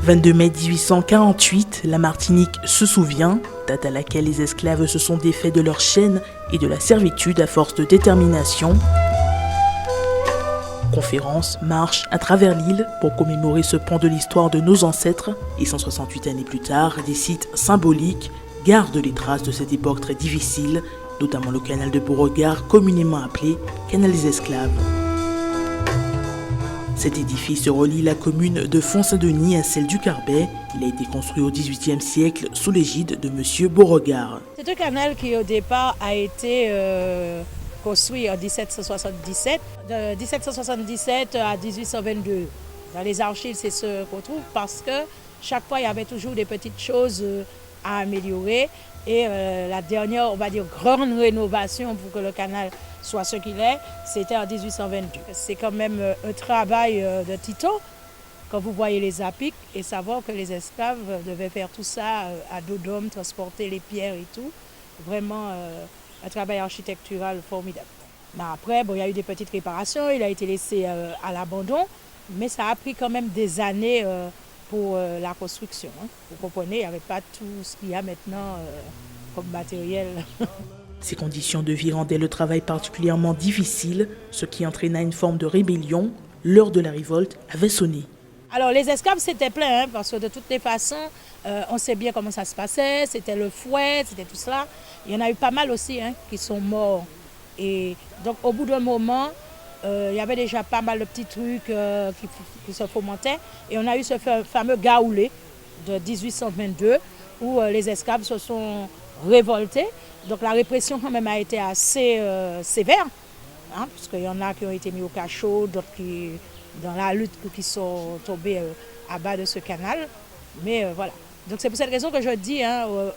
22 mai 1848, la Martinique se souvient, date à laquelle les esclaves se sont défaits de leur chaîne et de la servitude à force de détermination. Conférences, marches à travers l'île pour commémorer ce pan de l'histoire de nos ancêtres et 168 années plus tard, des sites symboliques gardent les traces de cette époque très difficile, notamment le canal de Beauregard, communément appelé canal des esclaves. Cet édifice relie la commune de Font-Saint-Denis à celle du Carbet. Il a été construit au XVIIIe siècle sous l'égide de M. Beauregard. C'est un canal qui au départ a été construit en 1777. De 1777 à 1822. Dans les archives, c'est ce qu'on trouve parce que chaque fois, il y avait toujours des petites choses à améliorer. Et la dernière, on va dire, grande rénovation pour que le canal soit ce qu'il est, c'était en 1822. C'est quand même un travail de titan quand vous voyez les appiques et savoir que les esclaves devaient faire tout ça à dos d'homme, transporter les pierres et tout. Vraiment un travail architectural formidable. Mais après, bon, il y a eu des petites réparations, il a été laissé à l'abandon, mais ça a pris quand même des années pour la construction. Vous comprenez, il n'y avait pas tout ce qu'il y a maintenant comme matériel. Ces conditions de vie rendaient le travail particulièrement difficile, ce qui entraîna une forme de rébellion. L'heure de la révolte avait sonné. Alors les esclaves c'était plein, parce que de toutes les façons, on sait bien comment ça se passait, c'était le fouet, c'était tout cela. Il y en a eu pas mal aussi qui sont morts. Et donc au bout d'un moment, il y avait déjà pas mal de petits trucs qui se fomentaient. Et on a eu ce fameux gaoulé de 1822 où les esclaves se sont révoltés. Donc la répression quand même a été assez sévère, parce qu'il y en a qui ont été mis au cachot, d'autres qui, dans la lutte, qui sont tombés à bas de ce canal. Mais voilà. Donc c'est pour cette raison que je dis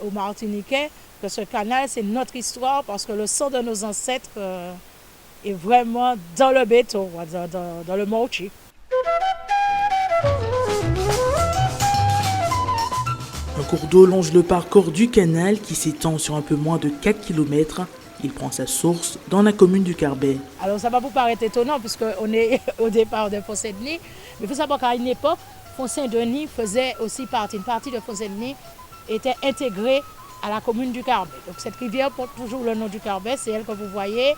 aux Martiniquais que ce canal, c'est notre histoire, parce que le sang de nos ancêtres est vraiment dans le béton, dans le mortier. Un cours d'eau longe le parcours du canal qui s'étend sur un peu moins de 4 km. Il prend sa source dans la commune du Carbet. Alors ça va vous paraître étonnant puisqu'on est au départ de Font-Saint-Denis. Mais il faut savoir qu'à une époque, Font-Saint-Denis faisait aussi partie. Une partie de Font-Saint-Denis était intégrée à la commune du Carbet. Donc cette rivière porte toujours le nom du Carbet. C'est elle que vous voyez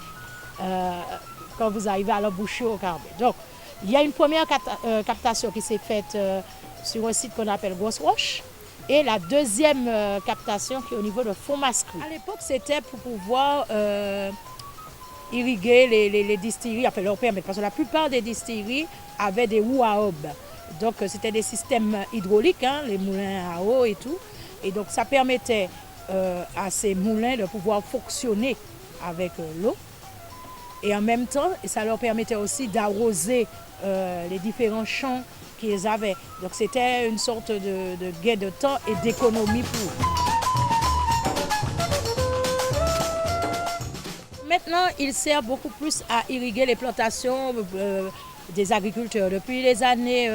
quand vous arrivez à l'embouchure au Carbet. Donc il y a une première captation qui s'est faite sur un site qu'on appelle Grosse Roche. Et la deuxième captation qui est au niveau de Font-Mascru. À l'époque, c'était pour pouvoir irriguer les distilleries, enfin leur permettre, parce que la plupart des distilleries avaient des houes à aube. Donc c'était des systèmes hydrauliques, les moulins à eau et tout. Et donc ça permettait à ces moulins de pouvoir fonctionner avec l'eau. Et en même temps, ça leur permettait aussi d'arroser les différents champs qu'ils avaient. Donc c'était une sorte de gain de temps et d'économie pour eux. Maintenant, il sert beaucoup plus à irriguer les plantations des agriculteurs. Depuis les années,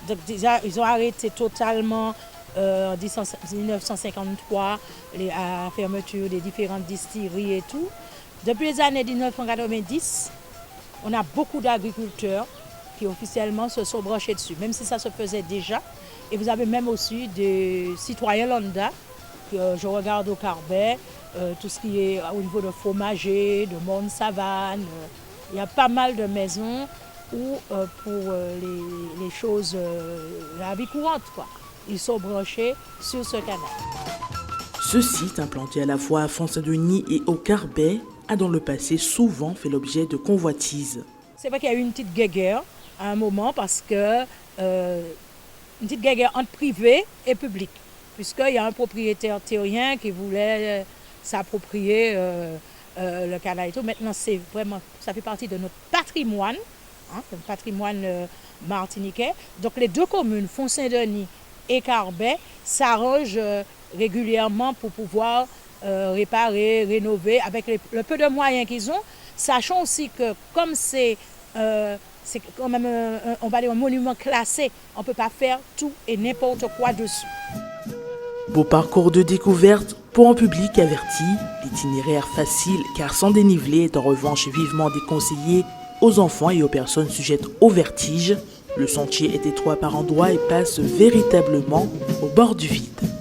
donc déjà, ils ont arrêté totalement en 1953 la fermeture des différentes distilleries et tout. Depuis les années 1990, on a beaucoup d'agriculteurs qui officiellement se sont branchés dessus, même si ça se faisait déjà. Et vous avez même aussi des citoyens lambda, je regarde au Carbet, tout ce qui est au niveau de fromager, de Monde-Savane. Il y a pas mal de maisons où pour les choses, la vie courante, ils sont branchés sur ce canal. Ce site, implanté à la fois à Font-Saint-Denis et au Carbet, a dans le passé souvent fait l'objet de convoitises. C'est vrai qu'il y a eu une petite guéguerre à un moment parce que une petite guerre entre privé et public, puisqu'il y a un propriétaire terrien qui voulait s'approprier le canal et tout. Maintenant, c'est vraiment, ça fait partie de notre patrimoine, le patrimoine martiniquais. Donc les deux communes, Font-Saint-Denis et Carbet, s'arrangent régulièrement pour pouvoir réparer, rénover avec le peu de moyens qu'ils ont, sachant aussi que comme c'est quand même on va dire un monument classé, on ne peut pas faire tout et n'importe quoi dessus. Beau parcours de découverte pour un public averti, l'itinéraire facile car sans dénivelé est en revanche vivement déconseillé aux enfants et aux personnes sujettes au vertige. Le sentier est étroit par endroits et passe véritablement au bord du vide.